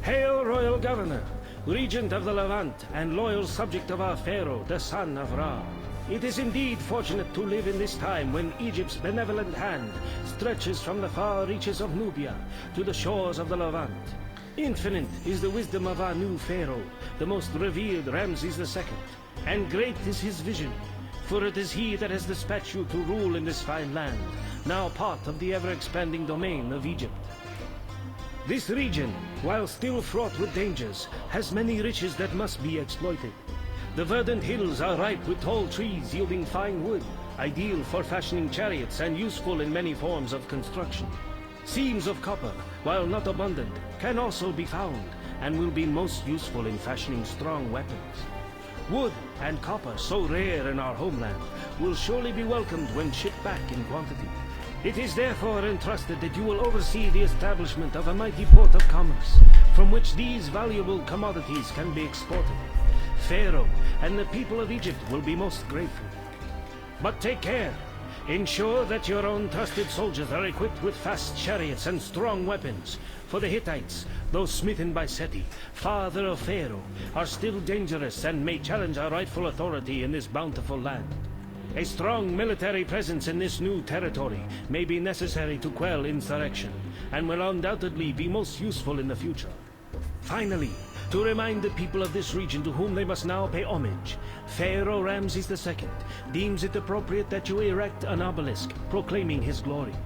Hail, royal governor, regent of the Levant, and loyal subject of our Pharaoh, the son of Ra. It is indeed fortunate to live in this time when Egypt's benevolent hand stretches from the far reaches of Nubia to the shores of the Levant. Infinite is the wisdom of our new Pharaoh, the most revered Ramses II, and great is his vision, for it is he that has dispatched you to rule in this fine land, now part of the ever-expanding domain of Egypt. This region, while still fraught with dangers, has many riches that must be exploited. The verdant hills are ripe with tall trees yielding fine wood, ideal for fashioning chariots and useful in many forms of construction. Seams of copper, while not abundant, can also be found, and will be most useful in fashioning strong weapons. Wood and copper, so rare in our homeland, will surely be welcomed when shipped back in quantity. It is therefore entrusted that you will oversee the establishment of a mighty port of commerce, from which these valuable commodities can be exported. Pharaoh and the people of Egypt will be most grateful. But take care. Ensure that your own trusted soldiers are equipped with fast chariots and strong weapons, for the Hittites, though smitten by Seti, father of Pharaoh, are still dangerous and may challenge our rightful authority in this bountiful land. A strong military presence in this new territory may be necessary to quell insurrection, and will undoubtedly be most useful in the future. Finally, to remind the people of this region to whom they must now pay homage, Pharaoh Ramses II deems it appropriate that you erect an obelisk proclaiming his glories.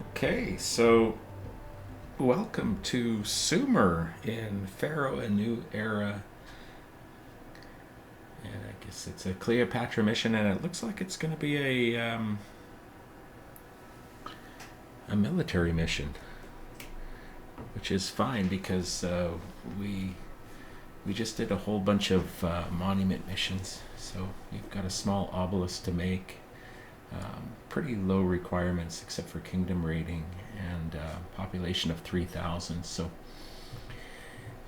Okay, so welcome to Sumur in Pharaoh a New Era. And I guess it's a Cleopatra mission, and it looks like it's going to be a military mission, which is fine because we just did a whole bunch of monument missions. So we've got a small obelisk to make, pretty low requirements except for kingdom rating and population of 3,000. So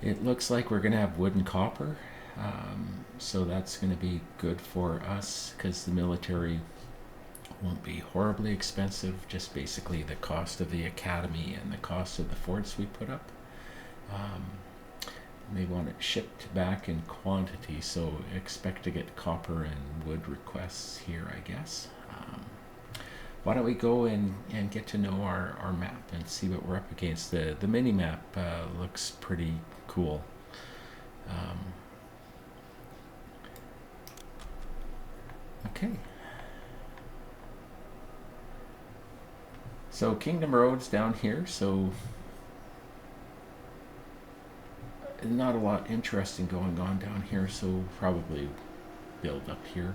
it looks like we're going to have wood and copper, so that's going to be good for us because the military won't be horribly expensive, just basically the cost of the academy and the cost of the forts we put up. They want it shipped back in quantity, so expect to get copper and wood requests here, I guess. Why don't we go and get to know our map and see what we're up against. The mini map looks pretty cool. Okay. So Kingdom Road's down here, so not a lot interesting going on down here, so probably build up here.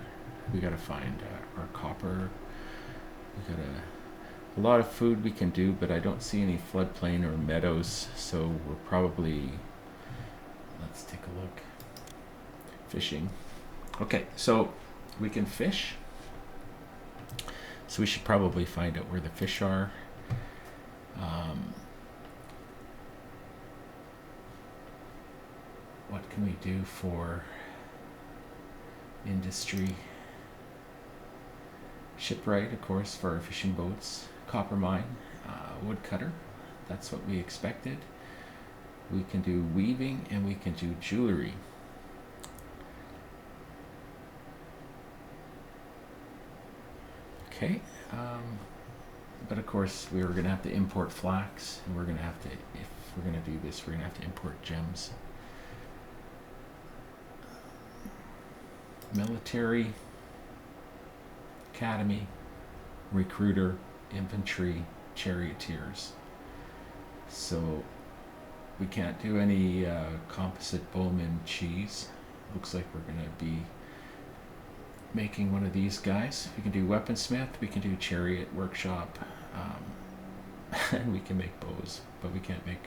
We gotta find our copper. We got a lot of food we can do, but I don't see any floodplain or meadows, so we're probably, let's take a look, fishing. Okay, so we can fish. So we should probably find out where the fish are. What can we do for industry? Shipwright, of course, for our fishing boats. Copper mine, woodcutter. That's what we expected. We can do weaving and we can do jewelry. Okay, but of course we were going to have to import flax, and we're going to have to, if we're going to do this, we're going to have to import gems. Military, academy, recruiter, infantry, charioteers. So we can't do any composite bowman cheese. Looks like we're going to be making one of these guys. We can do weaponsmith, we can do chariot workshop, and we can make bows, but we can't make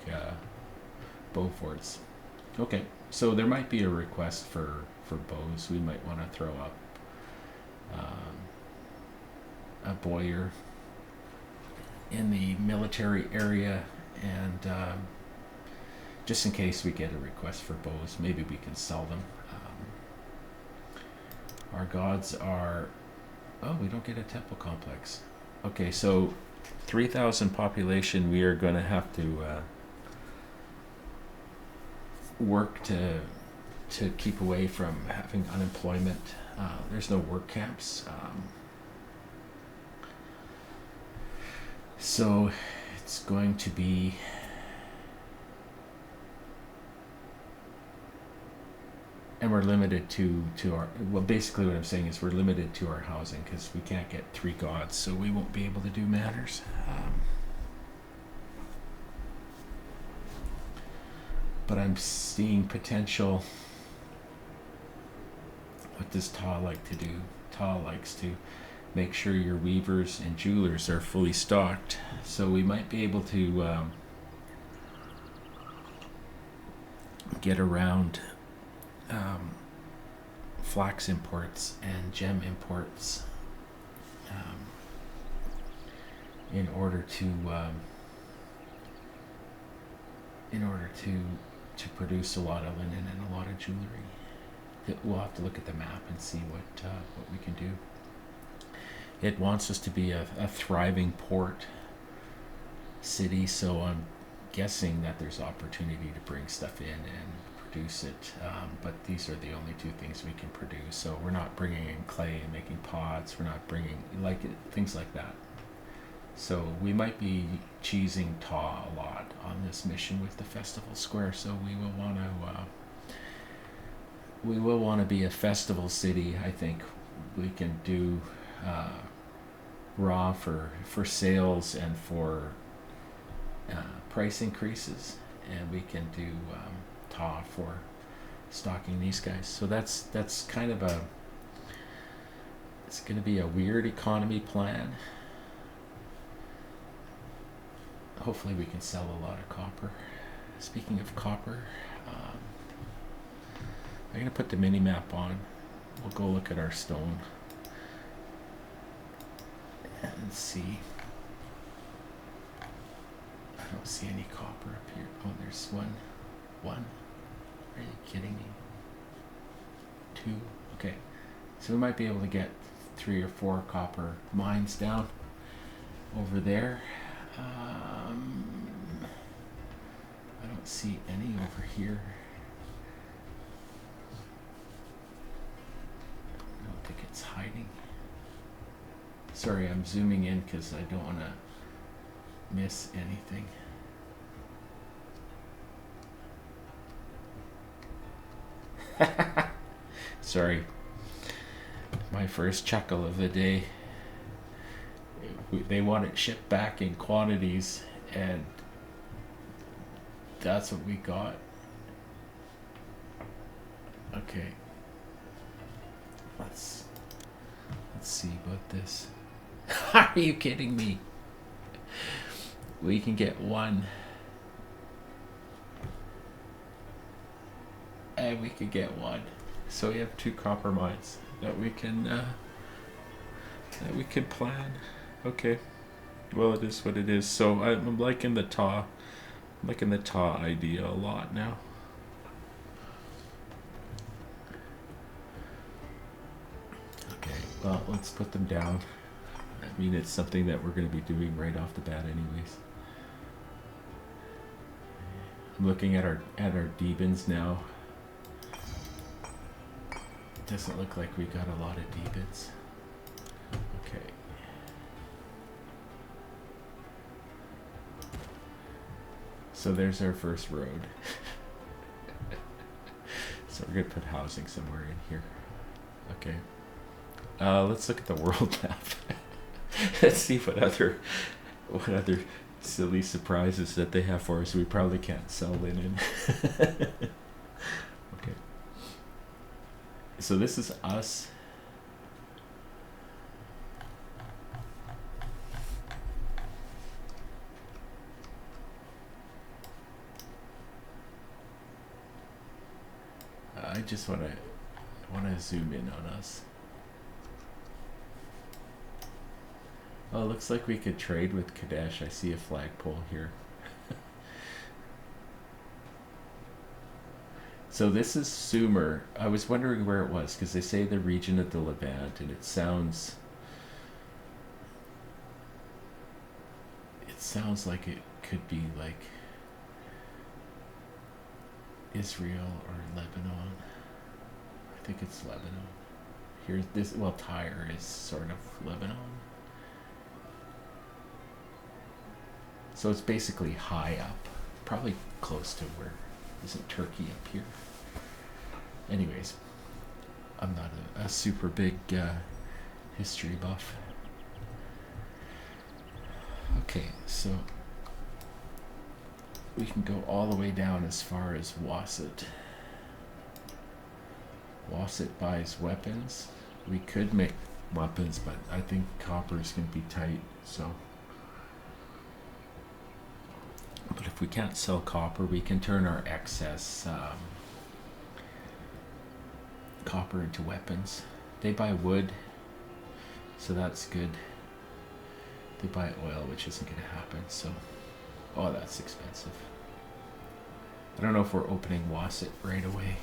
bow forts. Okay, so there might be a request for bows. We might want to throw up a Boyer in the military area, and just in case we get a request for bows, maybe we can sell them. Our gods are, oh, we don't get a temple complex. Okay, so 3,000 population, we are going to have to work to keep away from having unemployment. There's no work camps. So it's going to be and we're limited to our, well, basically what I'm saying is we're limited to our housing because we can't get 3 gods, so we won't be able to do matters. But I'm seeing potential. What does Ta like to do? Ta likes to make sure your weavers and jewelers are fully stocked, so we might be able to get around flax imports and gem imports in order to produce a lot of linen and a lot of jewelry. We'll have to look at the map and see what we can do. It wants us to be a thriving port city, so I'm guessing that there's opportunity to bring stuff in and produce it, but these are the only 2 things we can produce. So we're not bringing in clay and making pots. We're not bringing things like that. So we might be cheesing Ta a lot on this mission with the festival square. So we will want to be a festival city. I think we can do raw for sales and for price increases, and we can do Ta for stocking these guys. So that's kind of it's going to be a weird economy plan. Hopefully we can sell a lot of copper. Speaking of copper, I'm going to put the mini map on. We'll go look at our stone and see. I don't see any copper up here. Oh, there's one. Are you kidding me? 2. Okay. So we might be able to get 3 or 4 copper mines down over there. I don't see any over here. I don't think it's hiding. Sorry, I'm zooming in because I don't want to miss anything. Sorry, my first chuckle of the day. They want it shipped back in quantities, and that's what we got. Okay, let's see about this. Are you kidding me? We can get 1. And we could get 1. So we have 2 copper mines that we can plan. Okay. Well, it is what it is. So I'm liking the Ta idea a lot now. Okay. Well, let's put them down. I mean, it's something that we're going to be doing right off the bat anyways. I'm looking at our D-bins now. It doesn't look like we got a lot of D-bins. Okay. So there's our first road. So we're going to put housing somewhere in here. Okay. Let's look at the world map. Let's see what other silly surprises that they have for us. We probably can't sell linen. Okay. So this is us. I just want to zoom in on us. Oh, it looks like we could trade with Kadesh. I see a flagpole here. So this is Sumur. I was wondering where it was because they say the region of the Levant, and it sounds sounds like it could be like Israel or Lebanon. I think it's Lebanon. Here's this, well, Tyre is sort of Lebanon. So it's basically high up, probably close to where, isn't Turkey up here? Anyways, I'm not a super big history buff. Okay, so we can go all the way down as far as Wasset. Wasset buys weapons. We could make weapons, but I think copper is going to be tight, so. But if we can't sell copper, we can turn our excess copper into weapons. They buy wood, so that's good. They buy oil, which isn't going to happen, so. Oh, that's expensive. I don't know if we're opening Wasset right away.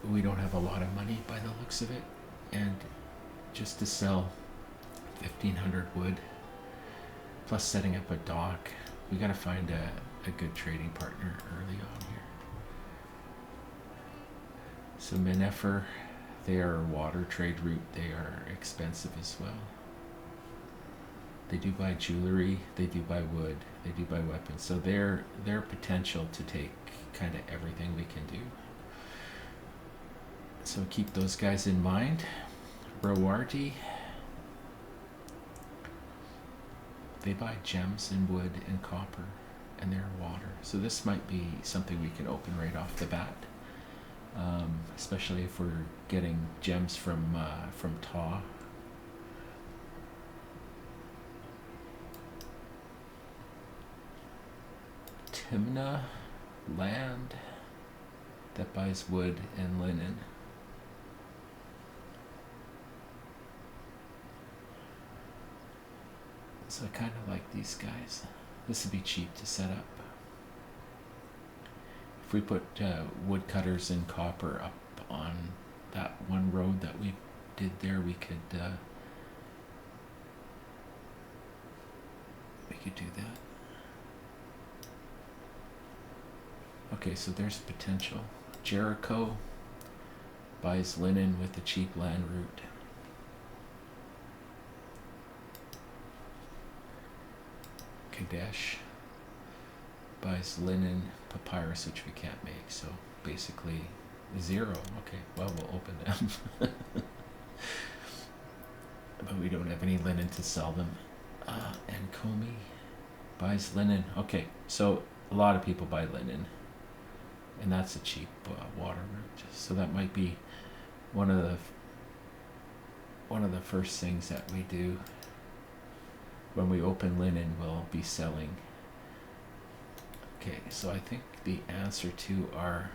We don't have a lot of money by the looks of it, and just to sell 1,500 wood, plus setting up a dock, we got to find a good trading partner early on here. So Menefer, they are a water trade route. They are expensive as well. They do buy jewelry, they do buy wood, they do buy weapons. So they're potential to take kind of everything we can do. So keep those guys in mind. Rowarty, they buy gems and wood and copper, and they're water. So this might be something we can open right off the bat, especially if we're getting gems from Ta. Timna, land that buys wood and linen. So I kind of like these guys. This would be cheap to set up. If we put woodcutters and copper up on that one road that we did there, we could do that. Okay, so there's potential. Jericho buys linen with a cheap land route. Kadesh buys linen, papyrus, which we can't make, so basically 0. Okay, well, we'll open them. But we don't have any linen to sell them. And Comey buys linen. Okay, so a lot of people buy linen, and that's a cheap water route. So that might be one of the first things that we do. When we open linen, we'll be selling. Okay, so I think the answer to our...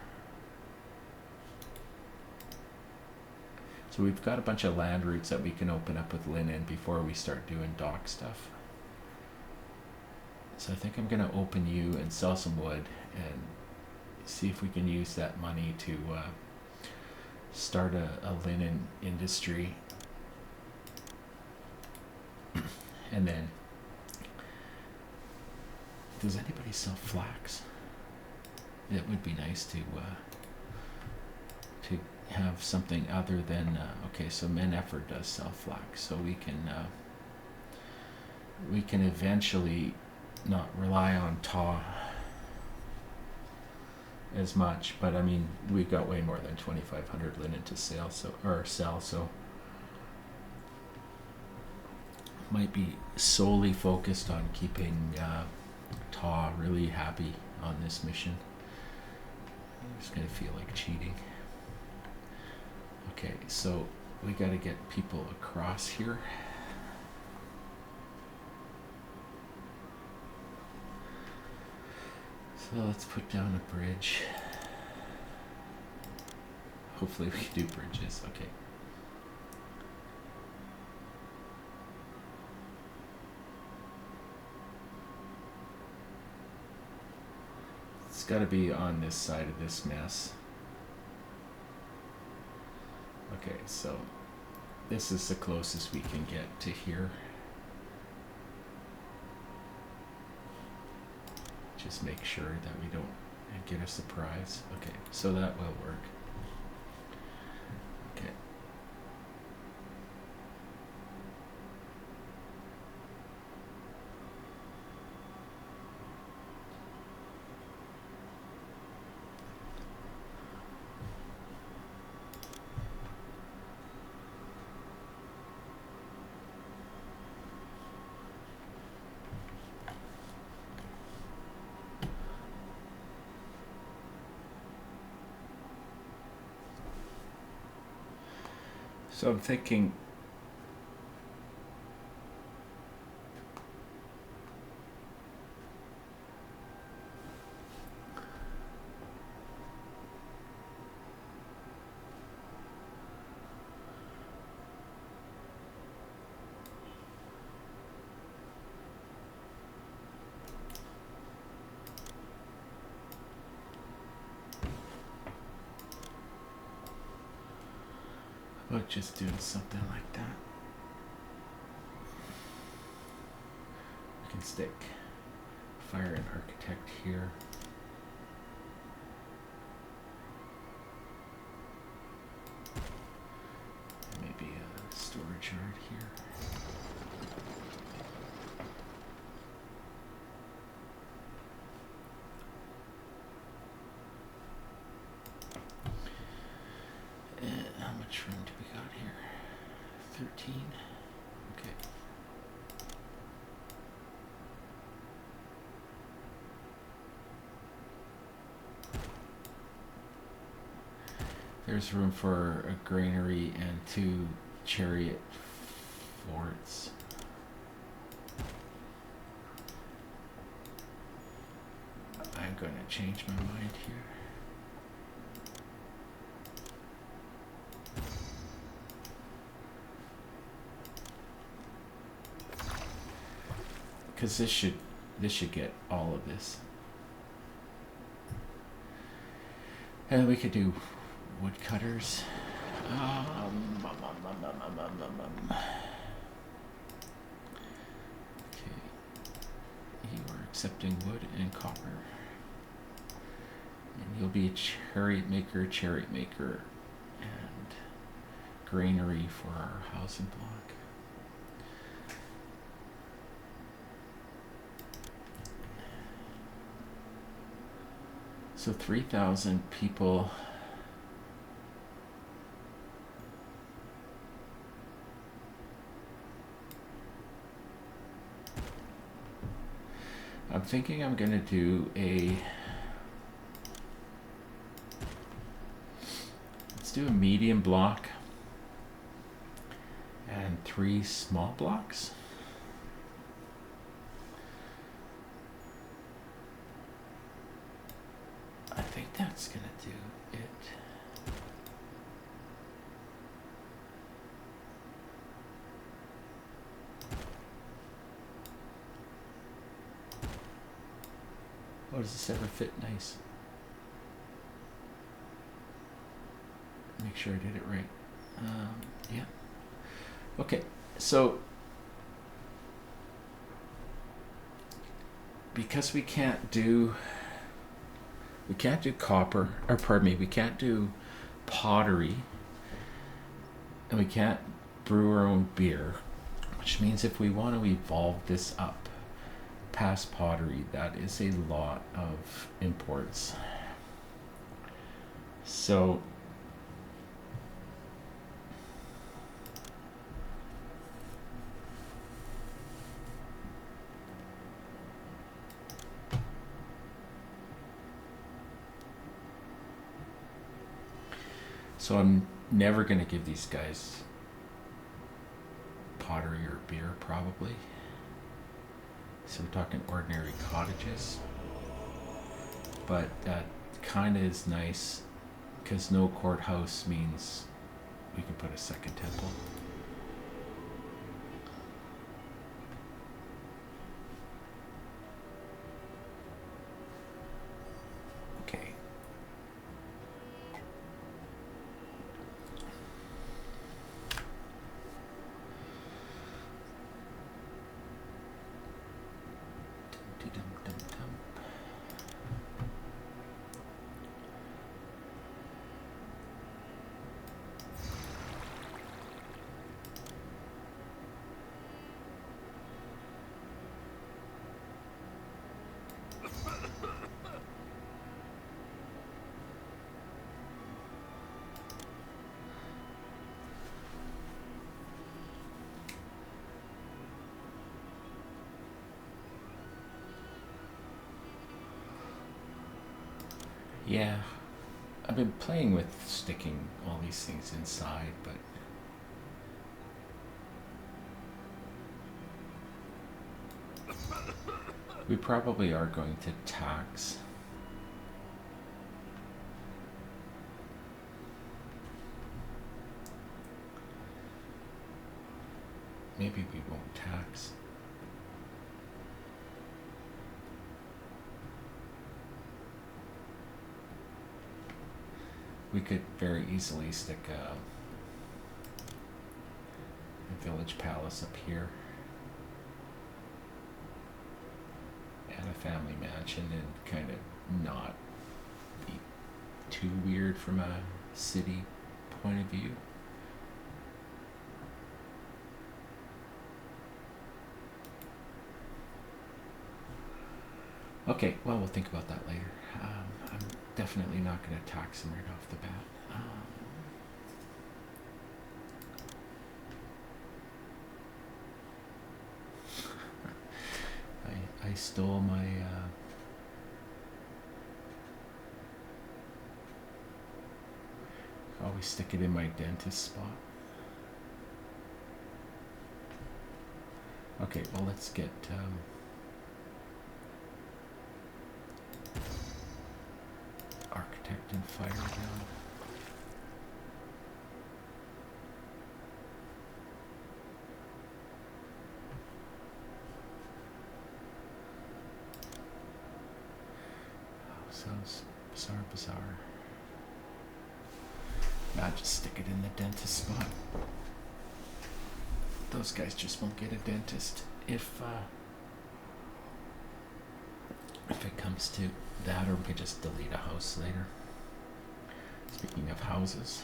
So we've got a bunch of land routes that we can open up with linen before we start doing dock stuff. So I think I'm going to open you and sell some wood and see if we can use that money to start a linen industry. And then, does anybody sell flax? It would be nice to have something other than okay. So Menefer does sell flax, so we can eventually not rely on Ta as much. But I mean, we've got way more than 2,500 linen to sell, so. Might be solely focused on keeping Ta really happy on this mission. I'm just gonna feel like cheating. Okay, so we gotta get people across here. So let's put down a bridge. Hopefully we can do bridges. Okay. It's got to be on this side of this mess. Okay, so this is the closest we can get to here. just make sure that we don't get a surprise. Okay, so that will work. Okay. So I'm thinking about just doing something like that. We can stick fire and architect here. Maybe a storage yard here. How much room do we got here? 13. Okay. There's room for a granary and 2 chariot forts. I'm going to change my mind here. Because this should get all of this. And we could do woodcutters. Okay. You are accepting wood and copper. And you'll be a chariot maker, and granary for our housing block. So 3,000 people. I'm thinking I'm gonna do let's do a medium block and 3 small blocks. I think that's gonna do it. Oh, does this ever fit nice? Make sure I did it right. Yeah. Okay, so because we can't do copper, or pardon me, we can't do pottery, and we can't brew our own beer, which means if we want to evolve this up past pottery, that is a lot of imports. So I'm never going to give these guys pottery or beer, probably. So we're talking ordinary cottages. But that kind of is nice, because no courthouse means we can put a second temple. Okay. Yeah, I've been playing with sticking all these things inside, but we probably are going to tax. Maybe we won't tax. We could very easily stick a village palace up here and a family mansion and kind of not be too weird from a city point of view. Okay, well, we'll think about that later. I'm definitely not going to tax him right off the bat. I stole my always stick it in my dentist spot. Okay, well, let's get architect and fire down. Sounds bizarre. Nah, just stick it in the dentist spot. Those guys just won't get a dentist if it comes to that, or we could just delete a house later. Speaking of houses,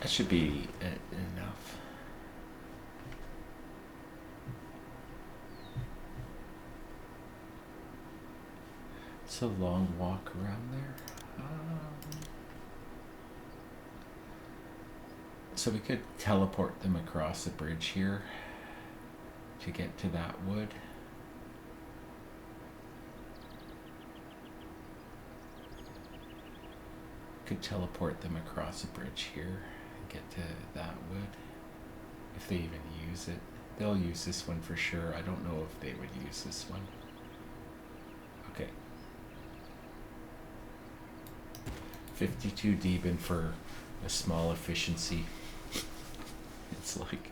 that should be enough. It's a long walk around there. So we could teleport them across the bridge here to get to that wood. Could teleport them across the bridge here and get to that wood. If they even use it. They'll use this one for sure. I don't know if they would use this one. Okay. 52 Deben for a small efficiency. It's like,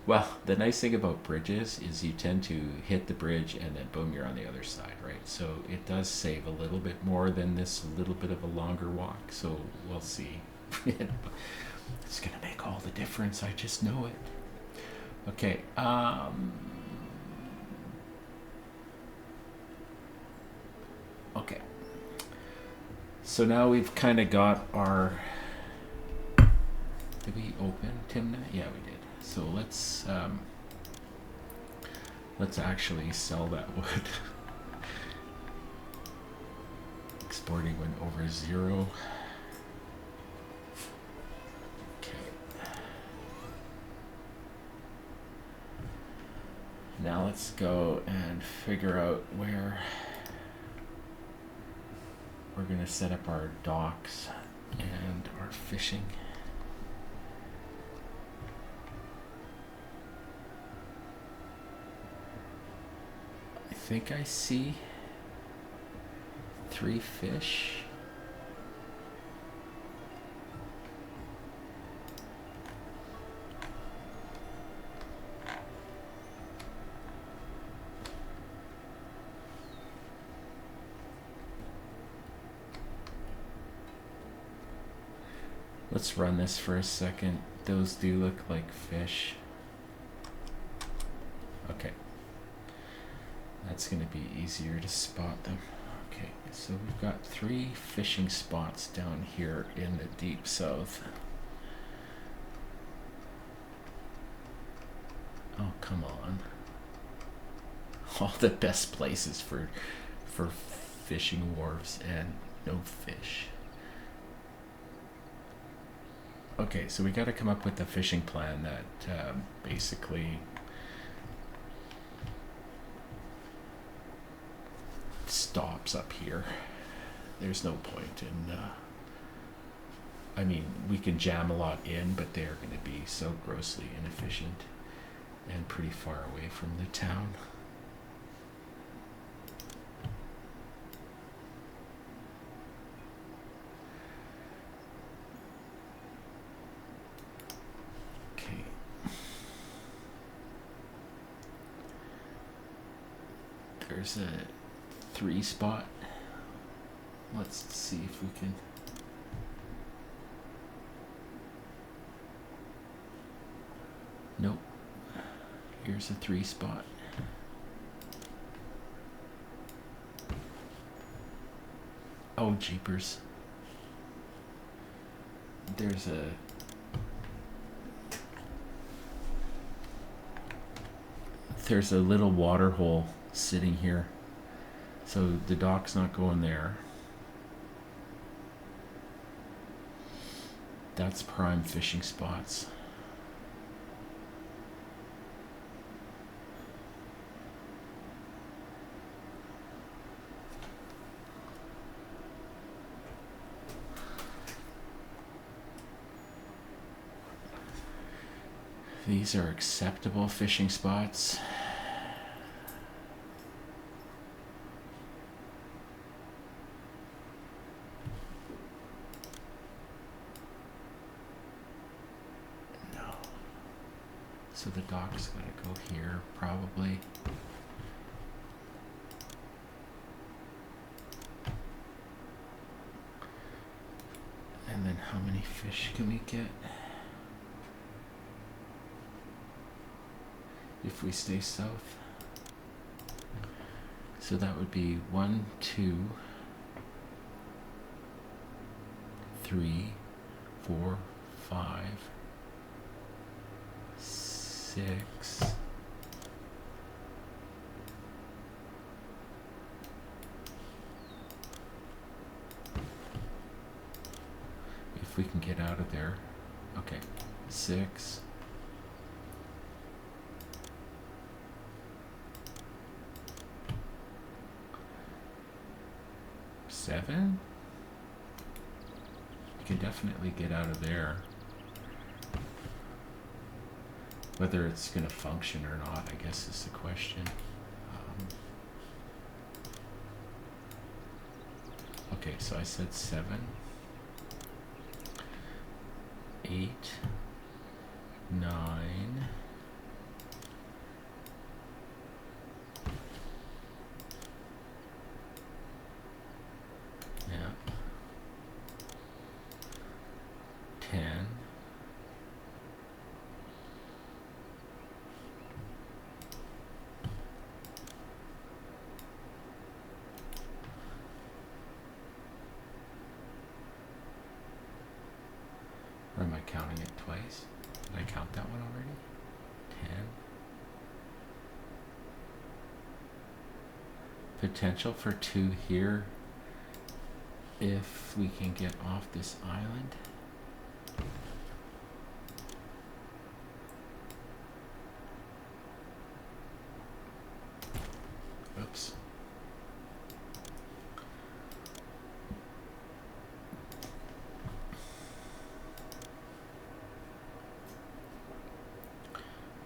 well, the nice thing about bridges is you tend to hit the bridge and then boom, you're on the other side, right? So it does save a little bit more than this little bit of a longer walk. So we'll see. It's going to make all the difference. I just know it. Okay. Okay. So now we've kind of got our... Did we open Timna? Yeah, we did. So let's actually sell that wood. Exporting went over 0. Okay. Now let's go and figure out where we're going to set up our docks and our fishing. I think I see 3 fish. Let's run this for a second. Those do look like fish. Okay. That's going to be easier to spot them. Okay, so we've got 3 fishing spots down here in the deep south. Oh, come on. All the best places for fishing wharves and no fish. Okay, so we got to come up with a fishing plan that basically stops up here. There's no point in I mean, we can jam a lot in, but they're going to be so grossly inefficient and pretty far away from the town. Okay. There's a 3 spot. Let's see if we can. Nope. Here's a 3 spot. Oh, jeepers. There's a little water hole sitting here. So the dock's not going there. That's prime fishing spots. These are acceptable fishing spots. No. So the dock's gonna go here, probably. And then how many fish can we get? If we stay south. So that would be 1, 2, 3, 4, 5, 6. If we can get out of there. Okay. 6. 7? You can definitely get out of there. Whether it's going to function or not, I guess, is the question. Okay, so I said 7, 8, 9. Yeah. 10. Or am I counting it twice? Did I count that one already? 10. Potential for 2 here if we can get off this island. Oops.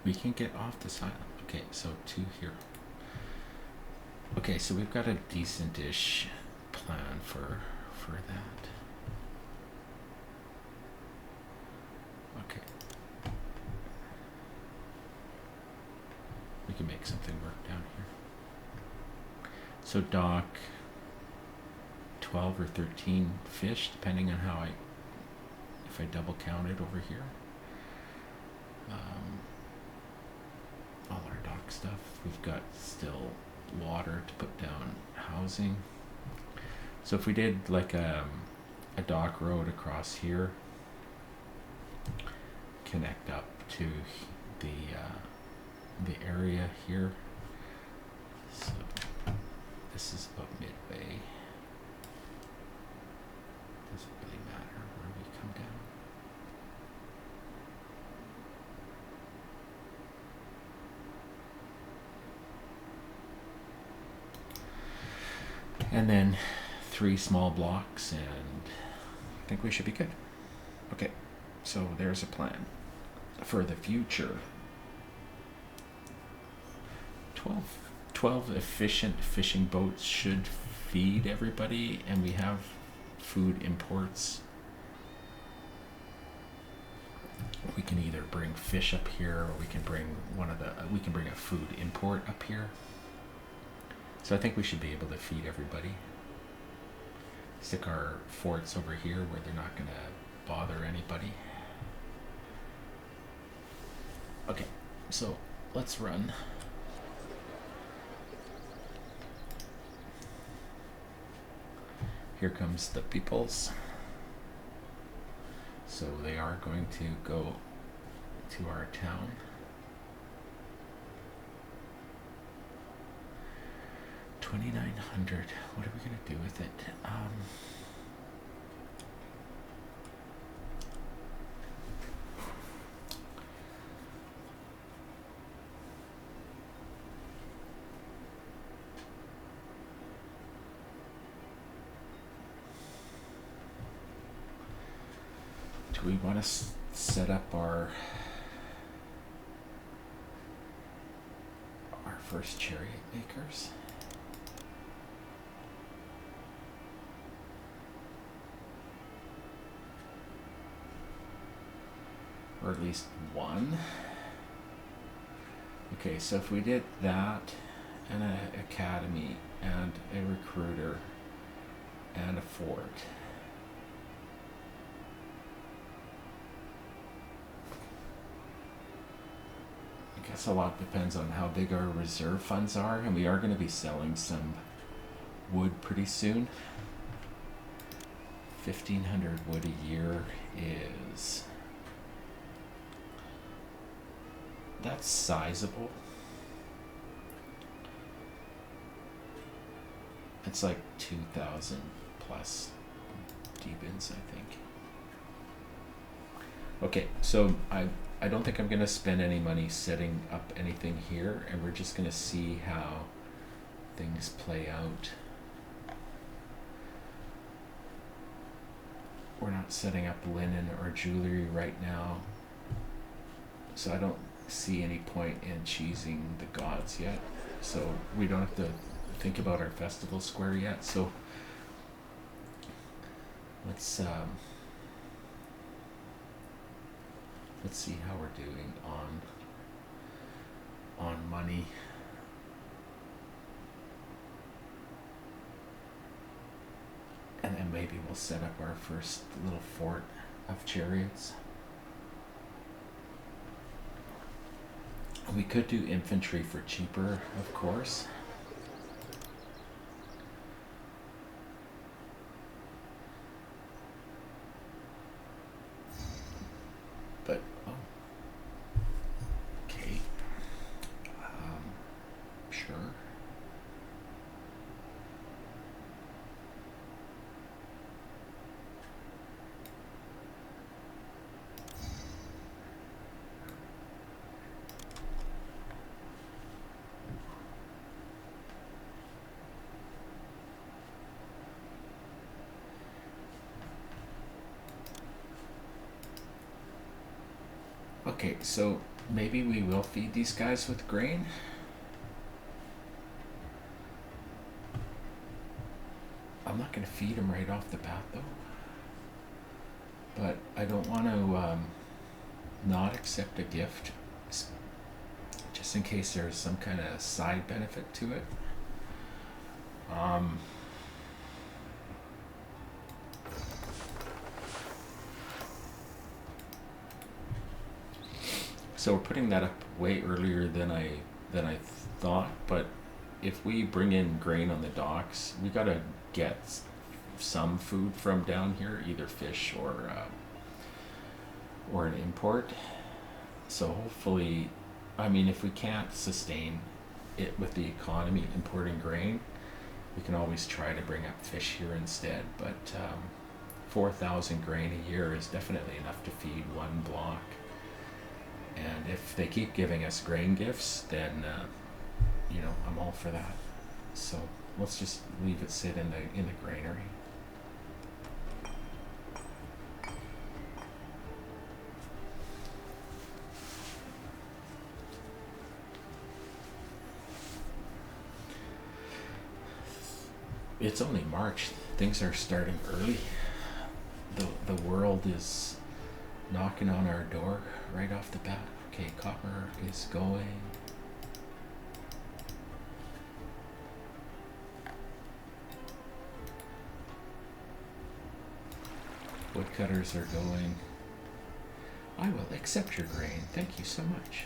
We can get off this island. Okay, so 2 here. Okay, so we've got a decent-ish plan for that. Okay. We can make something work down here. So dock 12 or 13 fish, depending on if I double counted over here. All our dock stuff. We've got still water to put down housing. So if we did like a dock road across here, connect up to the area here. So this is about midway. Doesn't really matter where we come down. And then 3 small blocks, and I think we should be good. Okay, so there's a plan for the future. 12 efficient fishing boats should feed everybody, and we have food imports. We can either bring fish up here, or we can bring a food import up here. So I think we should be able to feed everybody. Stick our forts over here where they're not going to bother anybody. Okay, so let's run. Here comes the peoples. So they are going to go to our town. $2,900. What are we going to do with it? Do we want to set up our first chariot makers? Or at least one. Okay, so if we did that, and an academy, and a recruiter, and a fort. I guess a lot depends on how big our reserve funds are, and we are going to be selling some wood pretty soon. 1,500 wood a year is... that's sizable. It's like 2,000 plus deepins, I think. Okay, so I don't think I'm going to spend any money setting up anything here, and we're just going to see how things play out. We're not setting up linen or jewelry right now, so I don't see any point in cheesing the gods yet. So we don't have to think about our festival square yet. So let's see how we're doing on money. And then maybe we'll set up our first little fort of chariots. We could do infantry for cheaper, of course. But, oh. Okay. Sure. Okay, so maybe we will feed these guys with grain. I'm not going to feed them right off the bat, though. But I don't want to not accept a gift, just in case there's some kind of side benefit to it. So we're putting that up way earlier than I thought. But if we bring in grain on the docks, we gotta get some food from down here, either fish or an import. So hopefully, I mean, if we can't sustain it with the economy importing grain, we can always try to bring up fish here instead. But 4,000 grain a year is definitely enough to feed one block. And if they keep giving us grain gifts, then I'm all for that. So let's just leave it sit in the granary. It's only March. Things are starting early. The world is knocking on our door right off the bat. Okay, copper is going. Woodcutters are going. I will accept your grain. Thank you so much.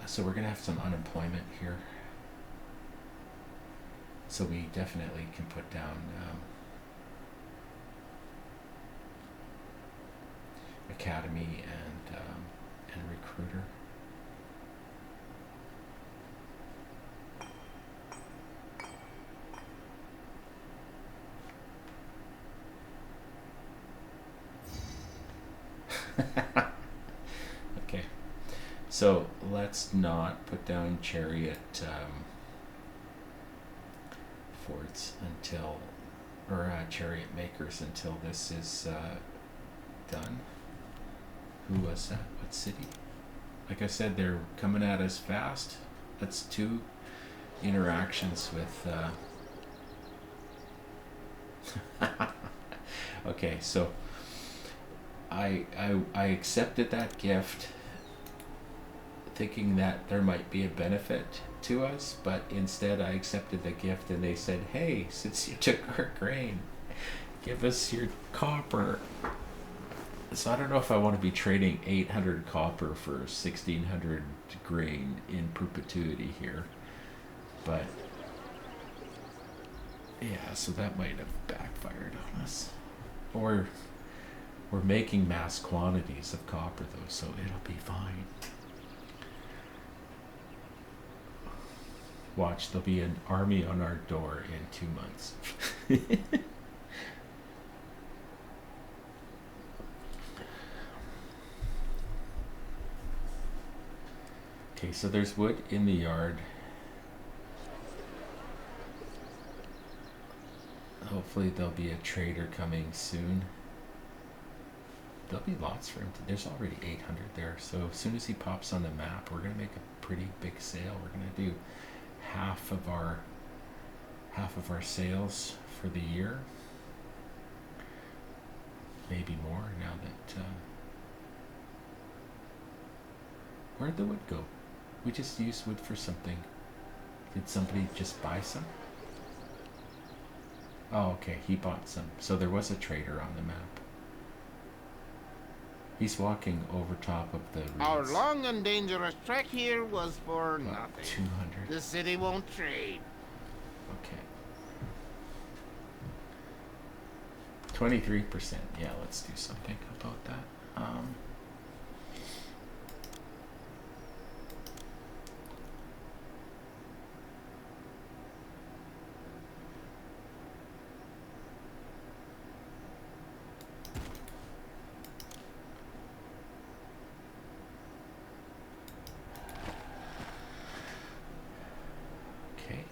So we're going to have some unemployment here. So we definitely can put down academy and recruiter. Okay, so let's not put down chariot forts until, or chariot makers until this is done. Who was that? What city? Like I said, they're coming at us fast. That's 2 interactions with okay, so I accepted that gift thinking that there might be a benefit to us, but instead I accepted the gift and they said, hey, since you took our grain, give us your copper. So I don't know if I want to be trading 800 copper for 1,600 grain in perpetuity here, but yeah, so that might have backfired on us. Or we're making mass quantities of copper though, so it'll be fine. Watch, there'll be an army on our door in 2 months. Okay, so there's wood in the yard. Hopefully there'll be a trader coming soon. There'll be lots for him. There's already 800 there. So as soon as he pops on the map, we're going to make a pretty big sale. We're going to do half of our sales for the year. Maybe more now that... where'd the wood go? We just used wood for something. Did somebody just buy some? Oh, okay, he bought some. So there was a trader on the map. He's walking over top of the reeds. Our long and dangerous trek here was for About nothing. 200. The city won't trade. Okay. 23%. Yeah, let's do something about that. Okay.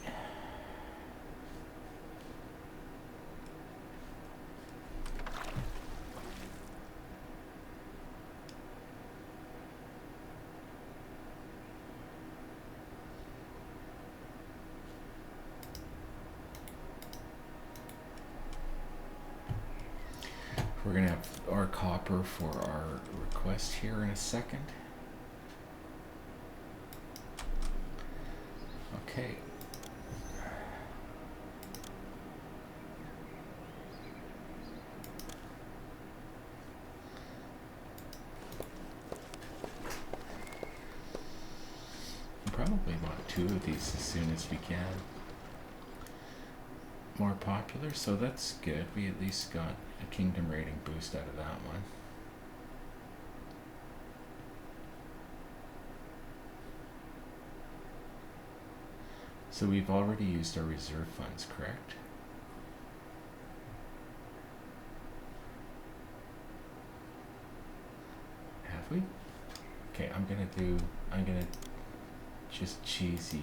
We're going to have our copper for our request here in a second. Okay. 2 of these as soon as we can. More popular, so that's good. We at least got a kingdom rating boost out of that one. So we've already used our reserve funds, correct? Have we? Okay, I'm gonna just cheesy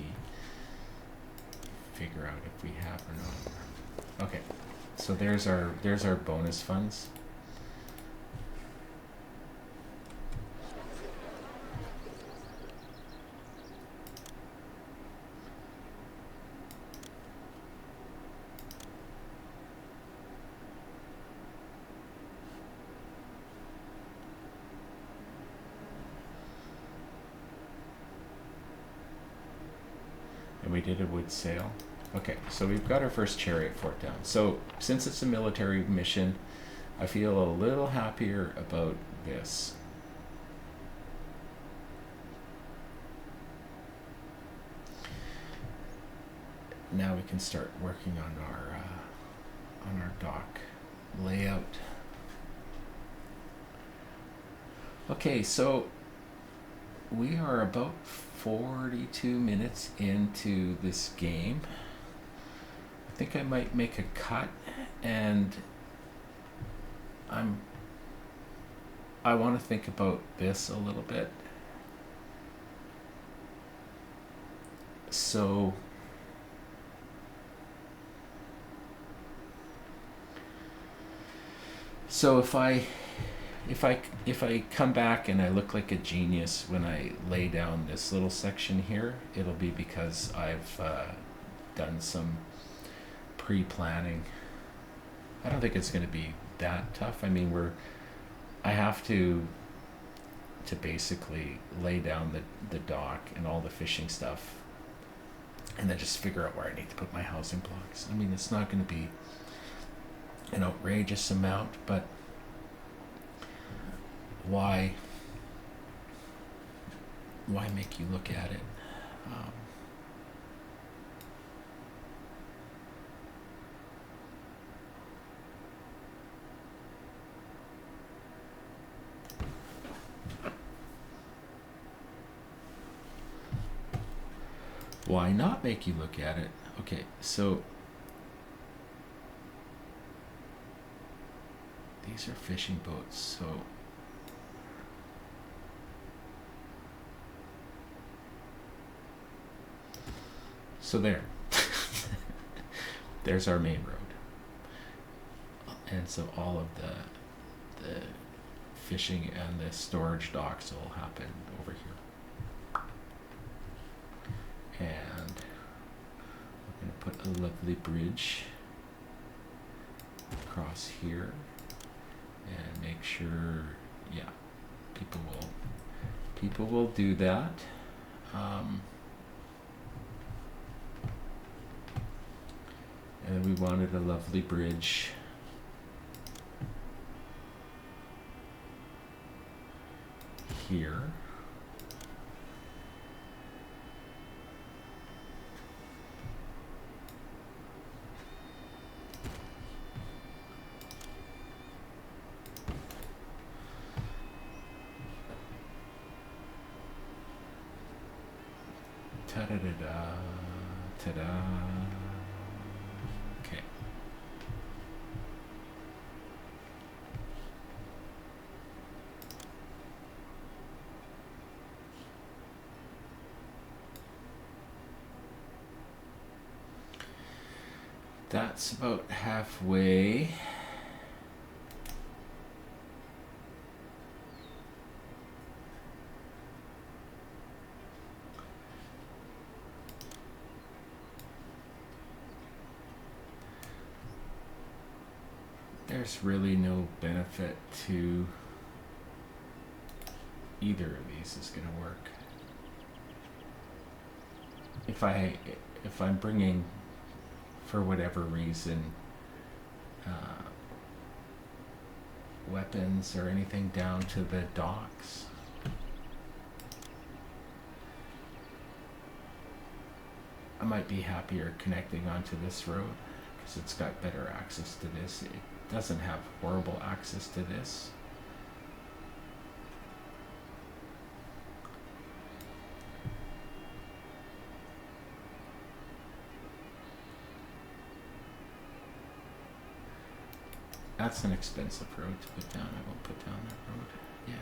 figure out if we have or not. Okay, so there's our bonus funds. And we did a wood sail. Okay, so we've got our first chariot fort down. So since it's a military mission, I feel a little happier about this. Now we can start working on our dock layout. Okay, so we are about 42 minutes into this game. I think I might make a cut, and I want to think about this a little bit. So if I come back and I look like a genius when I lay down this little section here, it'll be because I've done some pre-planning. I don't think it's going to be that tough. I mean, I have to basically lay down the dock and all the fishing stuff, and then just figure out where I need to put my housing blocks. I mean, it's not going to be an outrageous amount, but why make you look at it? Why not make you look at it? Okay, so these are fishing boats, so there. There's our main road. And so all of the fishing and the storage docks will happen over here. And we're going to put a lovely bridge across here and make sure, yeah, people will do that. And we wanted a lovely bridge here. Ta-da-da-da, ta-da. Okay. That's about halfway. There's really no benefit to either of these is going to work. If I'm bringing, for whatever reason, weapons or anything down to the docks, I might be happier connecting onto this road because it's got better access to this. It doesn't have horrible access to this. That's an expensive road to put down. I won't put down that road yet.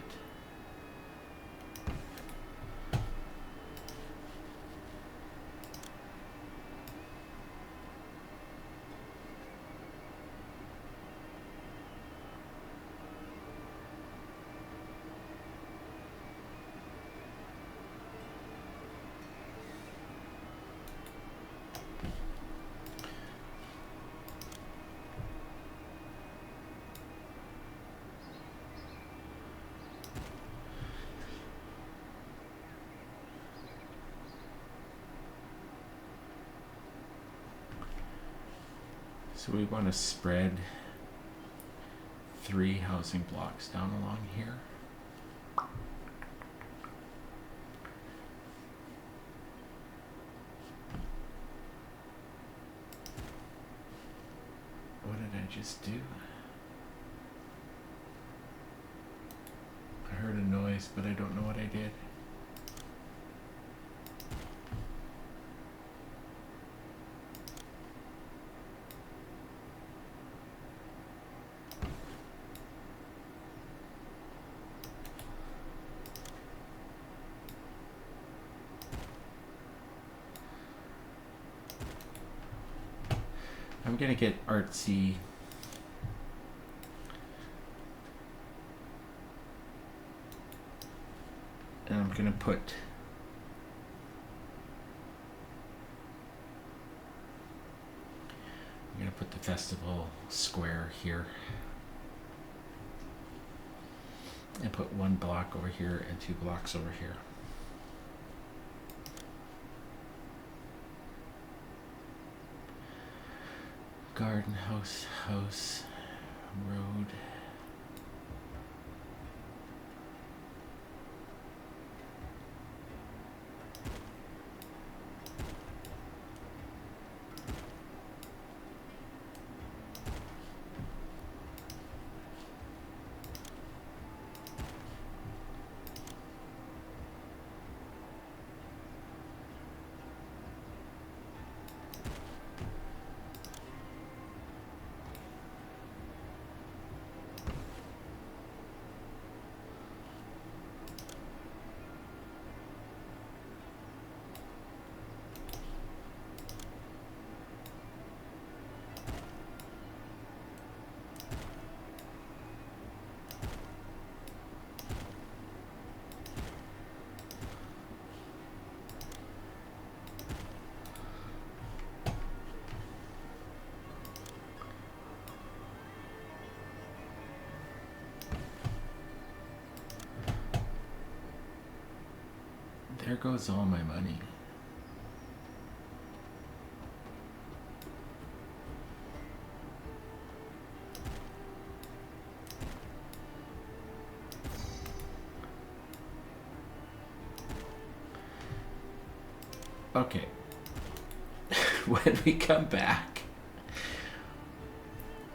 So we want to spread 3 housing blocks down along here. What did I just do? I heard a noise, but I don't know what I did. I'm gonna get artsy. And I'm gonna put the festival square here. And put 1 block over here and 2 blocks over here. Garden house, road. There goes all my money. Okay. When we come back,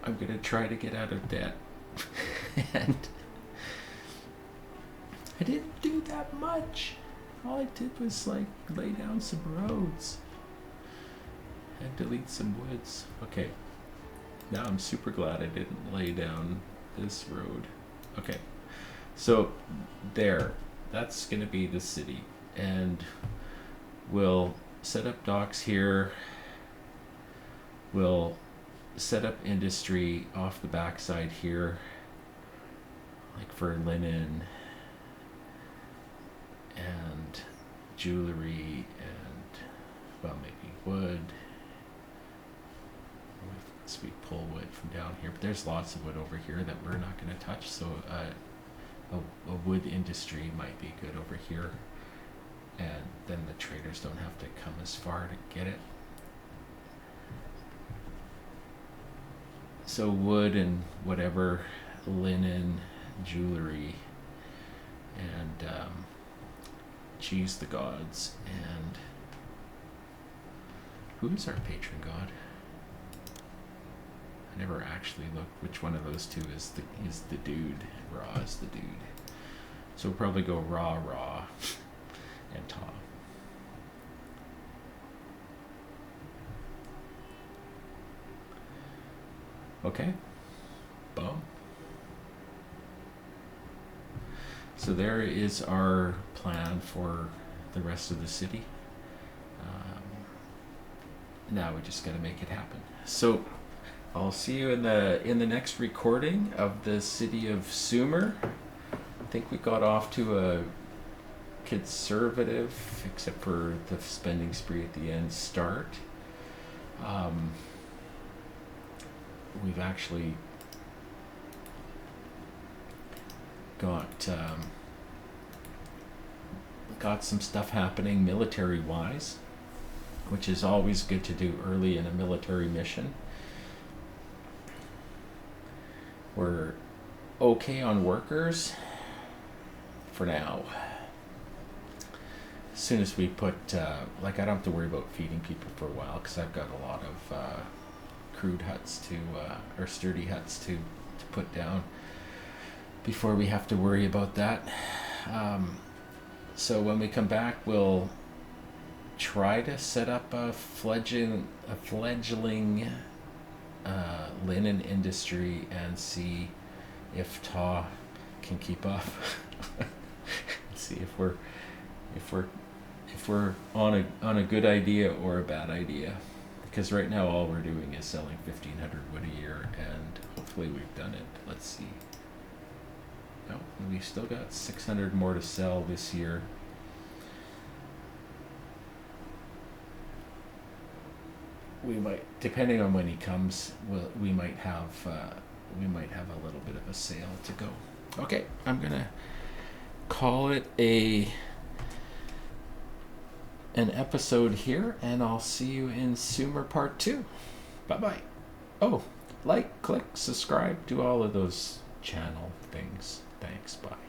I'm going to try to get out of debt. And I didn't do that much. All I did was like lay down some roads and delete some woods. Okay. Now I'm super glad I didn't lay down this road. Okay. So there. That's going to be the city. And we'll set up docks here. We'll set up industry off the backside here, like for linen and jewelry and, well, maybe wood. So we pull wood from down here, but there's lots of wood over here that we're not going to touch, so a wood industry might be good over here, and then the traders don't have to come as far to get it. So wood and whatever, linen, jewelry, and cheese the gods, and Who's our patron god? I never actually looked which one of those two is the dude. Ra is the dude. So we'll probably go Ra, and Ta. Okay. Boom. So there is our plan for the rest of the city. Now we just got to make it happen. So I'll see you in the next recording of the city of Sumur. I think we got off to a conservative, except for the spending spree at the end, start. We've actually got some stuff happening military-wise, which is always good to do early in a military mission. We're okay on workers for now. As soon as we put, I don't have to worry about feeding people for a while, because I've got a lot of crude huts or sturdy huts to put down before we have to worry about that. So when we come back, we'll try to set up a fledgling linen industry and see if Ta can keep up. See if we're on a good idea or a bad idea. Because right now all we're doing is selling 1,500 wood a year, and hopefully we've done it. Let's see. No, we've still got 600 more to sell this year. We might, depending on when he comes, we might have a little bit of a sale to go. Okay, I'm gonna call it an episode here, and I'll see you in Sumur Part 2. Bye-bye. Oh, like, click, subscribe, do all of those channel things. Thanks, bye.